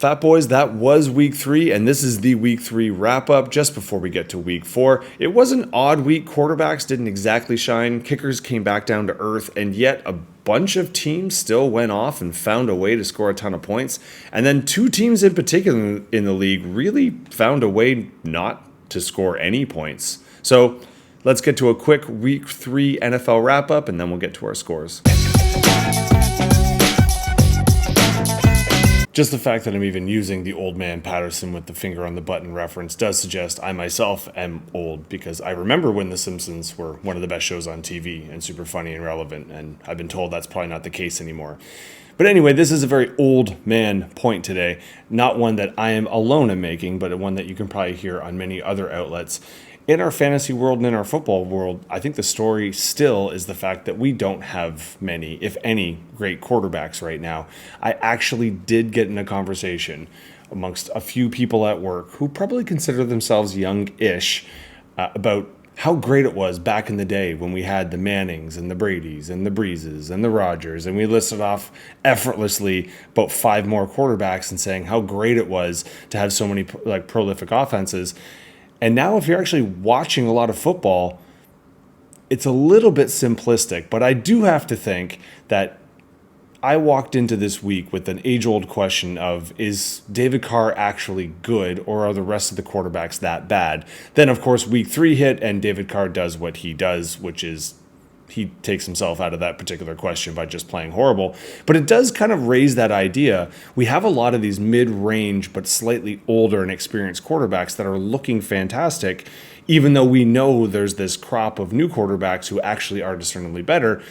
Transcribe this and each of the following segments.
Fat Boys, that was week 3, and this is the week 3 wrap up just before we get to week 4. It was an odd week. Quarterbacks didn't exactly shine. Kickers came back down to earth, and yet a bunch of teams still went off and found a way to score a ton of points. And then 2 teams in particular in the league really found a way not to score any points. So let's get to a quick week 3 NFL wrap up, and then we'll get to our scores. Just the fact that I'm even using the old man Patterson with the finger on the button reference does suggest I myself am old, because I remember when The Simpsons were one of the best shows on TV and super funny and relevant, and I've been told that's probably not the case anymore. But anyway, this is a very old man point today, not one that I am alone in making, but one that you can probably hear on many other outlets. In our fantasy world and in our football world, I think the story still is the fact that we don't have many, if any, great quarterbacks right now. I actually did get in a conversation amongst a few people at work who probably consider themselves young-ish about how great it was back in the day when we had the Mannings and the Bradys and the Breezes and the Rodgers, and we listed off effortlessly about 5 more quarterbacks and saying how great it was to have so many prolific offenses. And now if you're actually watching a lot of football, it's a little bit simplistic, but I do have to think that I walked into this week with an age-old question of, is David Carr actually good, or are the rest of the quarterbacks that bad? Then, of course, week 3 hit, and David Carr does what he does, which is he takes himself out of that particular question by just playing horrible. But it does kind of raise that idea. We have a lot of these mid-range but slightly older and experienced quarterbacks that are looking fantastic, even though we know there's this crop of new quarterbacks who actually are discernibly better,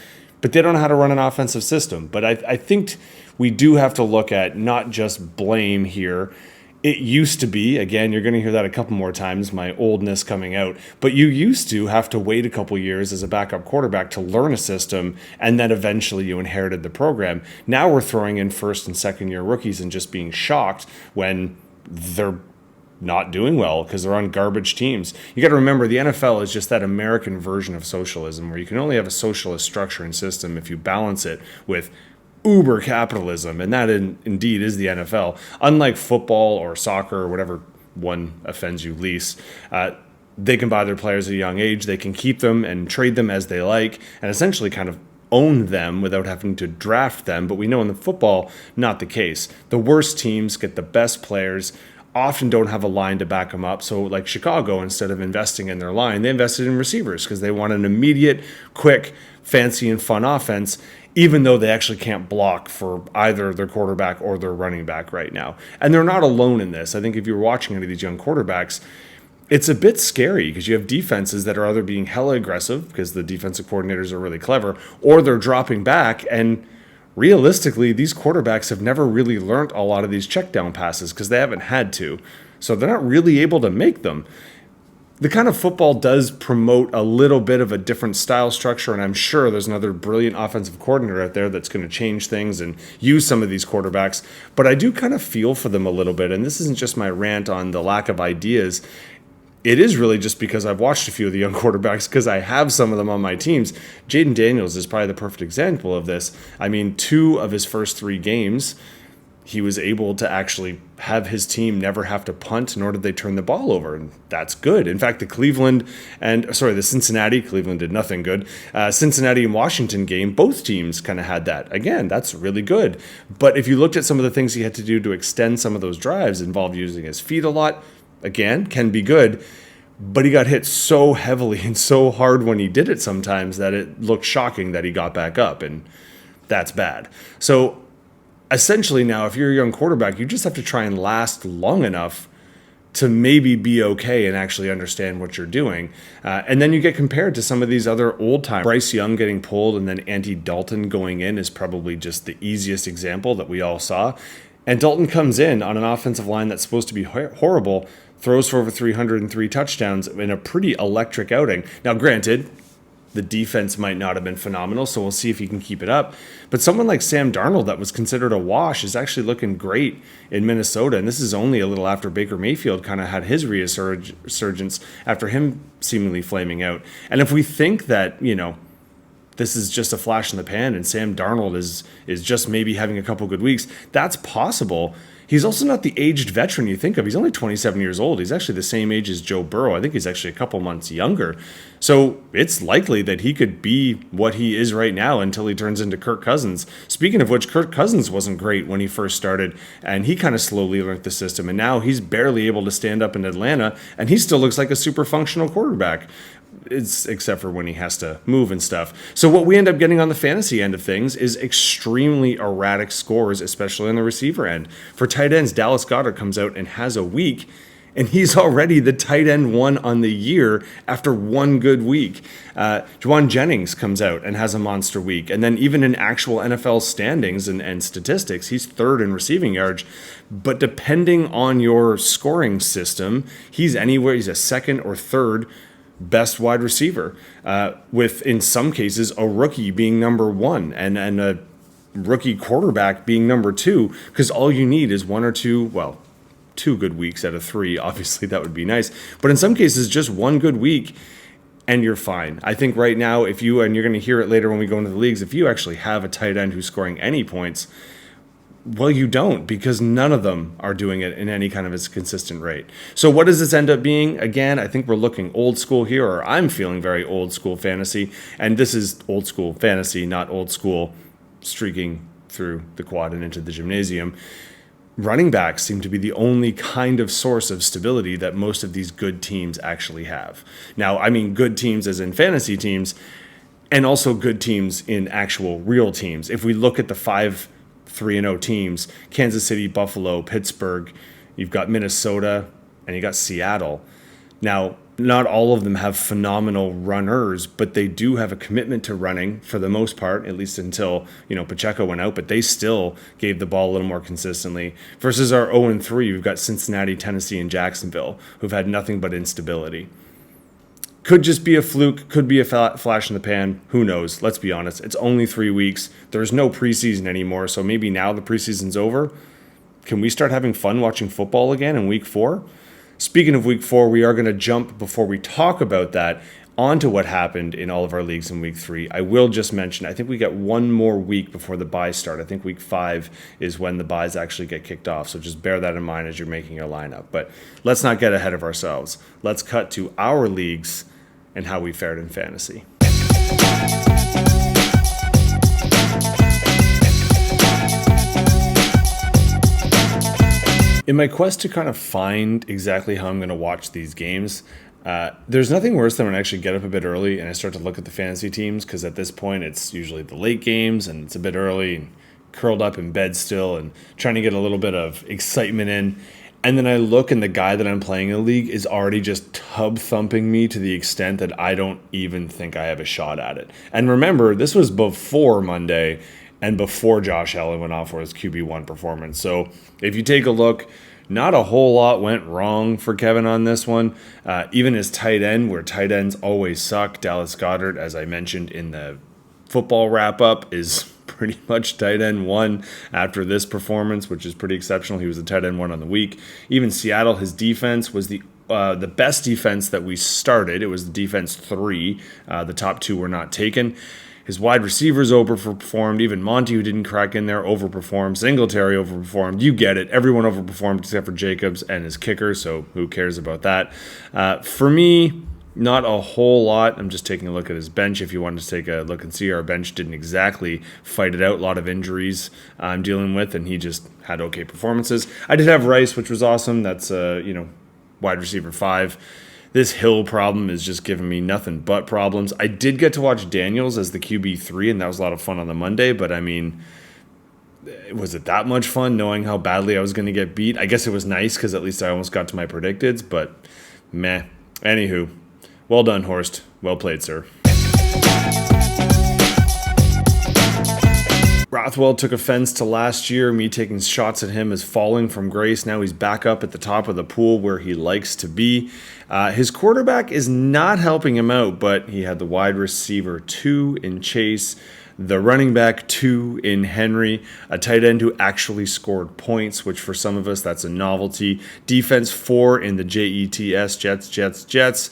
but they don't know how to run an offensive system. But I think we do have to look at not just blame here. It used to be, again, you're going to hear that a couple more times, my oldness coming out, but you used to have to wait a couple years as a backup quarterback to learn a system, and then eventually you inherited the program. Now we're throwing in first and second year rookies and just being shocked when they're not doing well because they're on garbage teams. You got to remember, the NFL is just that American version of socialism where you can only have a socialist structure and system if you balance it with uber capitalism, and that indeed is the NFL. Unlike football or soccer or whatever one offends you least, they can buy their players at a young age, they can keep them and trade them as they like, and essentially kind of own them without having to draft them. But we know in the football, not the case. The worst teams get the best players, often don't have a line to back them up. So like Chicago, instead of investing in their line, they invested in receivers because they want an immediate, quick, fancy, and fun offense, even though they actually can't block for either their quarterback or their running back right now. And they're not alone in this. I think if you're watching any of these young quarterbacks, it's a bit scary because you have defenses that are either being hella aggressive because the defensive coordinators are really clever, or they're dropping back. And realistically, these quarterbacks have never really learned a lot of these check down passes because they haven't had to. So they're not really able to make them. The kind of football does promote a little bit of a different style structure, and I'm sure there's another brilliant offensive coordinator out there that's going to change things and use some of these quarterbacks. But I do kind of feel for them a little bit, and this isn't just my rant on the lack of ideas. It is really just because I've watched a few of the young quarterbacks because I have some of them on my teams. Jaden Daniels is probably the perfect example of this. I mean, 2 of his first 3 games, he was able to actually have his team never have to punt, nor did they turn the ball over, and that's good. In fact, the Cincinnati, Cleveland did nothing good. Cincinnati and Washington game, both teams kind of had that. Again, that's really good. But if you looked at some of the things he had to do to extend some of those drives, involved using his feet a lot, again, can be good. But he got hit so heavily and so hard when he did it sometimes that it looked shocking that he got back up, and that's bad. So essentially now, if you're a young quarterback, you just have to try and last long enough to maybe be okay and actually understand what you're doing. And then you get compared to some of these other old time. Bryce Young getting pulled and then Andy Dalton going in is probably just the easiest example that we all saw. And Dalton comes in on an offensive line that's supposed to be horrible, throws for over 303 touchdowns in a pretty electric outing. Now, granted, the defense might not have been phenomenal, so we'll see if he can keep it up. But someone like Sam Darnold that was considered a wash is actually looking great in Minnesota, and this is only a little after Baker Mayfield kind of had his resurgence after him seemingly flaming out. And if we think that, this is just a flash in the pan and Sam Darnold is just maybe having a couple good weeks, that's possible. He's also not the aged veteran you think of. He's only 27 years old. He's actually the same age as Joe Burrow. I think he's actually a couple months younger. So it's likely that he could be what he is right now until he turns into Kirk Cousins. Speaking of which, Kirk Cousins wasn't great when he first started, and he kind of slowly learned the system. And now he's barely able to stand up in Atlanta, and he still looks like a super functional quarterback. It's except for when he has to move and stuff. So what we end up getting on the fantasy end of things is extremely erratic scores, especially on the receiver end. For tight ends, Dallas Goedert comes out and has a week, and he's already the tight end one on the year after one good week. Juwan Jennings comes out and has a monster week. And then even in actual NFL standings and statistics, he's third in receiving yards. But depending on your scoring system, he's a second or third best wide receiver, with, in some cases, a rookie being number one and a rookie quarterback being number two, because all you need is one or two, well, 2 good weeks out of 3. Obviously, that would be nice. But in some cases, just one good week, and you're fine. I think right now, and you're going to hear it later when we go into the leagues, if you actually have a tight end who's scoring any points, well, you don't, because none of them are doing it in any kind of a consistent rate. So what does this end up being? Again, I think we're looking old school here, or I'm feeling very old school fantasy. And this is old school fantasy, not old school streaking through the quad and into the gymnasium. Running backs seem to be the only kind of source of stability that most of these good teams actually have. Now, I mean good teams as in fantasy teams, and also good teams in actual real teams. If we look at the 5-3-0 teams, Kansas City, Buffalo, Pittsburgh, you've got Minnesota, and you got Seattle. Now, not all of them have phenomenal runners, but they do have a commitment to running for the most part, at least until, Pacheco went out, but they still gave the ball a little more consistently. Versus our 0-3, we've got Cincinnati, Tennessee, and Jacksonville, who've had nothing but instability. Could just be a fluke, could be a flash in the pan, who knows? Let's be honest, it's only 3 weeks. There's no preseason anymore, so maybe now the preseason's over. Can we start having fun watching football again in week 4? Speaking of week 4, we are going to jump, before we talk about that, onto what happened in all of our leagues in week 3. I will just mention, I think we got one more week before the buys start. I think week 5 is when the buys actually get kicked off. So just bear that in mind as you're making your lineup. But let's not get ahead of ourselves. Let's cut to our leagues and how we fared in fantasy. In my quest to kind of find exactly how I'm going to watch these games, there's nothing worse than when I actually get up a bit early and I start to look at the fantasy teams, because at this point it's usually the late games and it's a bit early and curled up in bed still and trying to get a little bit of excitement in. And then I look and the guy that I'm playing in the league is already just tub thumping me to the extent that I don't even think I have a shot at it. And remember, this was before Monday and before Josh Allen went off for his QB1 performance. So if you take a look, not a whole lot went wrong for Kevin on this one. Even his tight end, where tight ends always suck, Dallas Goedert, as I mentioned in the football wrap-up, is pretty much tight end 1 after this performance, which is pretty exceptional. He was the tight end 1 on the week. Even Seattle, his defense was the best defense that we started. It was the defense 3. The top 2 were not taken. His wide receivers overperformed. Even Monty, who didn't crack in there, overperformed. Singletary overperformed. You get it. Everyone overperformed except for Jacobs and his kicker, so who cares about that? For me, not a whole lot. I'm just taking a look at his bench. If you wanted to take a look and see, our bench didn't exactly fight it out. A lot of injuries I'm dealing with, and he just had okay performances. I did have Rice, which was awesome. That's, wide receiver 5. This Hill problem is just giving me nothing but problems. I did get to watch Daniels as the QB3, and that was a lot of fun on the Monday, but I mean, was it that much fun knowing how badly I was going to get beat? I guess it was nice because at least I almost got to my predicteds, but meh. Anywho, well done, Horst. Well played, sir. Rothwell took offense to last year, me taking shots at him as falling from grace. Now he's back up at the top of the pool where he likes to be. His quarterback is not helping him out, but he had the wide receiver 2 in Chase, the running back 2 in Henry, a tight end who actually scored points, which for some of us, that's a novelty. Defense 4 in the Jets, Jets.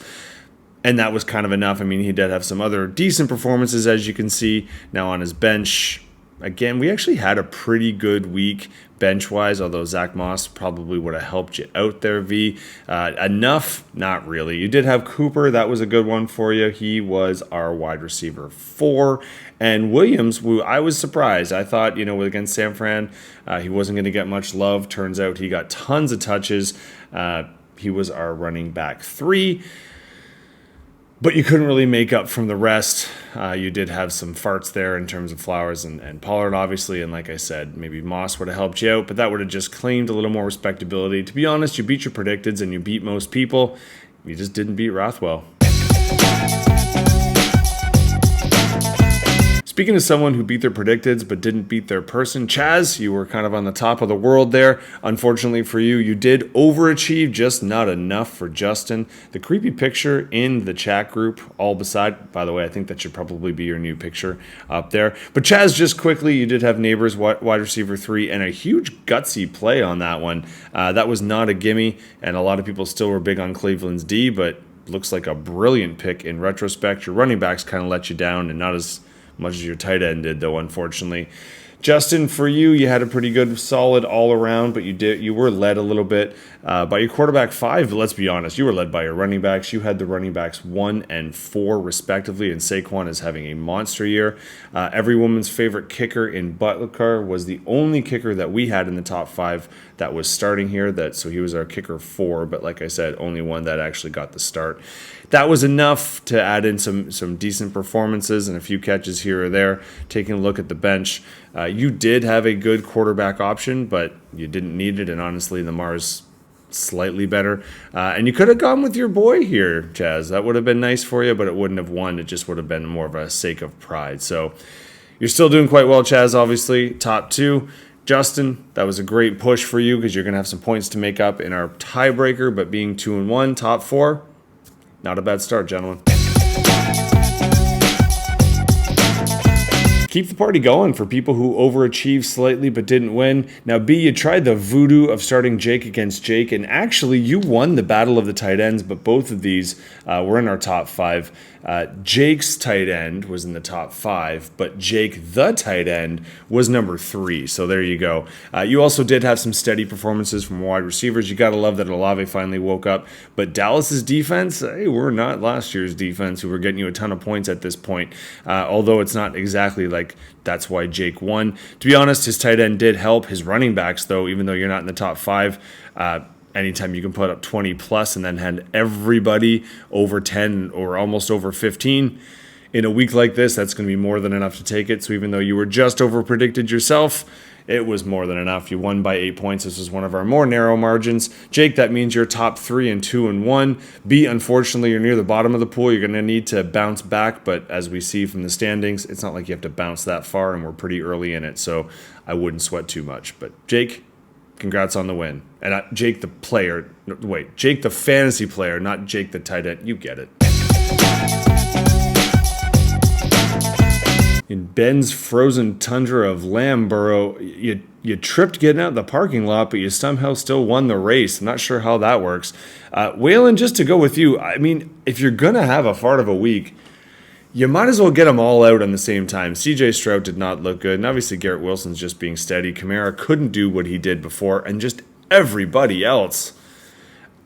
And that was kind of enough. I mean, he did have some other decent performances, as you can see. Now on his bench, again, we actually had a pretty good week bench-wise, although Zach Moss probably would have helped you out there, V. Enough? Not really. You did have Cooper. That was a good one for you. He was our wide receiver 4. And Williams, I was surprised. I thought, against San Fran, he wasn't going to get much love. Turns out he got tons of touches. He was our running back 3. But you couldn't really make up from the rest. You did have some farts there in terms of Flowers and Pollard, obviously. And like I said, maybe Moss would have helped you out, but that would have just claimed a little more respectability. To be honest, you beat your predicteds and you beat most people. You just didn't beat Rothwell. Speaking of someone who beat their predicteds but didn't beat their person, Chaz, you were kind of on the top of the world there. Unfortunately for you, you did overachieve, just not enough for Justin. The creepy picture in the chat group, all beside, by the way, I think that should probably be your new picture up there. But Chaz, just quickly, you did have Neighbors wide receiver 3 and a huge gutsy play on that one. That was not a gimme, and a lot of people still were big on Cleveland's D, but looks like a brilliant pick in retrospect. Your running backs kind of let you down, and not as much as your tight end did, though, unfortunately. Justin, for you had a pretty good, solid all around, but you were led a little bit by your quarterback 5. But let's be honest, you were led by your running backs. You had the running backs 1 and 4 respectively, and Saquon is having a monster year. Every woman's favorite kicker in Butler was the only kicker that we had in the top 5 that was starting here. So he was our kicker 4, but like I said, only one that actually got the start. That was enough to add in some decent performances and a few catches here or there. Taking a look at the bench, you did have a good quarterback option, but you didn't need it, and honestly, Lamar's slightly better. And you could have gone with your boy here, Chaz. That would have been nice for you, but it wouldn't have won. It just would have been more of a sake of pride. So you're still doing quite well, Chaz, obviously. Top 2. Justin, that was a great push for you because you're going to have some points to make up in our tiebreaker, but being 2-1, top 4, not a bad start, gentlemen. Keep the party going for people who overachieved slightly but didn't win. Now, B, you tried the voodoo of starting Jake against Jake, and actually you won the battle of the tight ends, but both of these were in our top 5. Jake's tight end was in the top 5, but Jake the tight end was number 3. So there you go. You also did have some steady performances from wide receivers. You got to love that Olave finally woke up. But Dallas's defense, hey, we're not last year's defense who were getting you a ton of points at this point. Although it's not exactly like that's why Jake won. To be honest, his tight end did help. His running backs, though, even though you're not in the top 5, anytime you can put up 20 plus and then had everybody over 10 or almost over 15 in a week like this, that's going to be more than enough to take it. So even though you were just over predicted yourself, it was more than enough. You won by 8 points. This was one of our more narrow margins. Jake, that means you're top 3 and 2-1. B, unfortunately, you're near the bottom of the pool. You're going to need to bounce back, but as we see from the standings, it's not like you have to bounce that far, and we're pretty early in it, so I wouldn't sweat too much. But Jake, congrats on the win. And Jake the player, Jake the fantasy player, not Jake the tight end. You get it. In Ben's frozen tundra of Lamborough, you tripped getting out of the parking lot, but you somehow still won the race. I'm not sure how that works. Waylon, just to go with you, I mean, if you're going to have a fart of a week, you might as well get them all out on the same time. CJ Stroud did not look good, and obviously Garrett Wilson's just being steady. Kamara couldn't do what he did before, and just everybody else,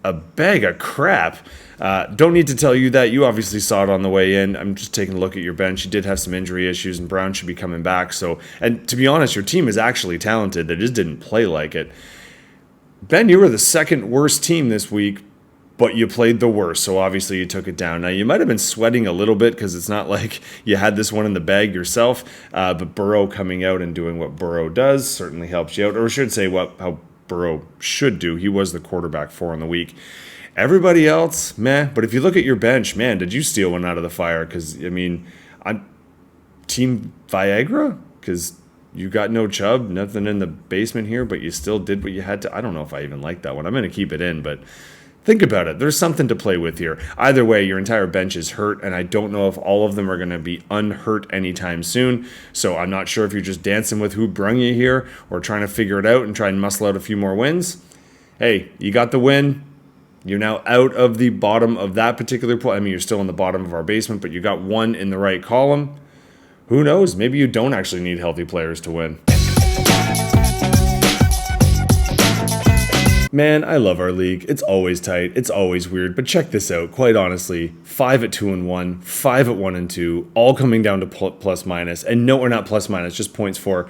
a bag of crap. Don't need to tell you that. You obviously saw it on the way in. I'm just taking a look at your bench. You did have some injury issues, and Brown should be coming back. So, and to be honest, your team is actually talented. They just didn't play like it. Ben, you were the second worst team this week, but you played the worst, so obviously you took it down. Now, you might have been sweating a little bit because it's not like you had this one in the bag yourself, but Burrow coming out and doing what Burrow does certainly helps you out, or I should say how Burrow should do. He was the quarterback 4 in the week. Everybody else, meh. But if you look at your bench, man, did you steal one out of the fire? Because, I mean, I'm Team Viagra? Because you got no Chubb, nothing in the basement here, but you still did what you had to. I don't know if I even like that one. I'm going to keep it in, but think about it. There's something to play with here. Either way, your entire bench is hurt, and I don't know if all of them are going to be unhurt anytime soon. So I'm not sure if you're just dancing with who brung you here or trying to figure it out and try and muscle out a few more wins. Hey, you got the win. You're now out of the bottom of that particular pool. I mean, you're still in the bottom of our basement, but you got one in the right column. who knows? Maybe you don't actually need healthy players to win. Man, I love our league. It's always tight. It's always weird. But check this out. Quite honestly, 5 at 2-1, 5 at 1-2, all coming down to plus minus. And no, or not plus minus, just points for.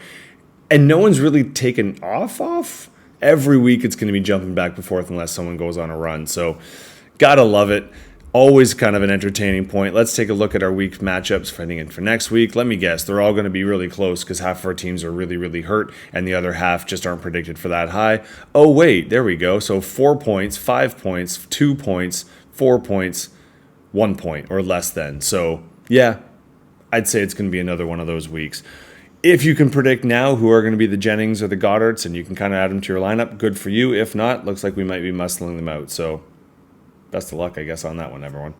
And no one's really taken off. Every week it's going to be jumping back and forth unless someone goes on a run. So, gotta love it. Always kind of an entertaining point. Let's take a look at our week matchups for next week. Let me guess, they're all going to be really close because half of our teams are really, really hurt and the other half just aren't predicted for that high. Oh, wait, there we go. So 4 points, 5 points, 2 points, 4 points, 1 point or less than. So, yeah, I'd say it's going to be another one of those weeks. If you can predict now who are going to be the Jennings or the Goddards and you can kind of add them to your lineup, good for you. If not, looks like we might be muscling them out. So, best of luck, I guess, on that one, everyone.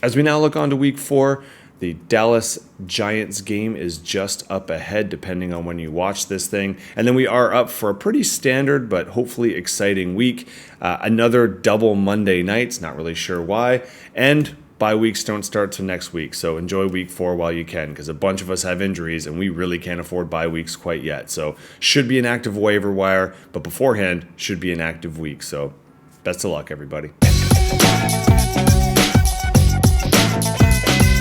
As we now look on to week 4, the Dallas Giants game is just up ahead, depending on when you watch this thing. And then we are up for a pretty standard, but hopefully exciting week. Another double Monday nights, not really sure why. And bye weeks don't start till next week, so enjoy week 4 while you can, because a bunch of us have injuries and we really can't afford bye weeks quite yet. So should be an active waiver wire, but beforehand should be an active week. So best of luck, everybody.